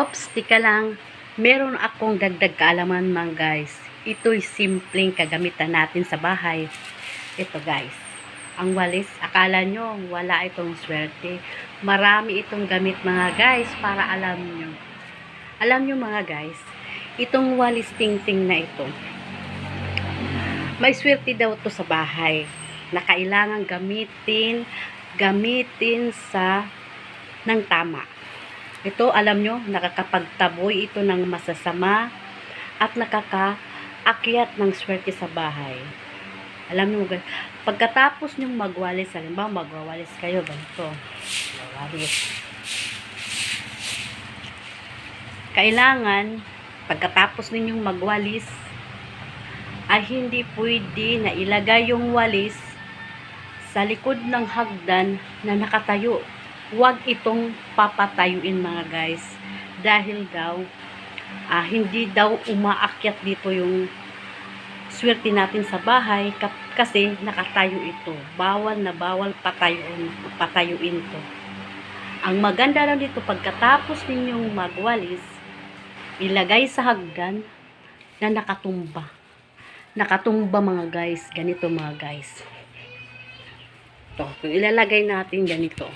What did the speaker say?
Ops, tika lang. Meron akong dagdag kaalaman mga guys. Ito'y simpleng kagamitan natin sa bahay. Ito guys. Ang walis, akala nyo wala itong swerte. Marami itong gamit mga guys para alam nyo. Alam nyo mga guys, itong walis tingting na ito, may swerte daw to sa bahay na kailangan gamitin sa ng tama. Ito, alam nyo, nakakapagtaboy ito ng masasama at nakakaakyat ng swerte sa bahay. Alam nyo, pagkatapos nyo magwalis, halimbawa magwawalis kayo, ganito, magwalis. Kailangan, pagkatapos ninyong magwalis, ay hindi pwede na ilagay yung walis sa likod ng hagdan na nakatayo. Huwag itong papatayuin mga guys, dahil daw hindi daw umaakyat dito yung swerte natin sa bahay kasi nakatayo ito. Bawal na bawal patayuin to. Ang maganda lang dito, pagkatapos ninyong magwalis, ilagay sa hagdan na nakatumba mga guys. Ganito mga guys. Ito, ilalagay natin ganito.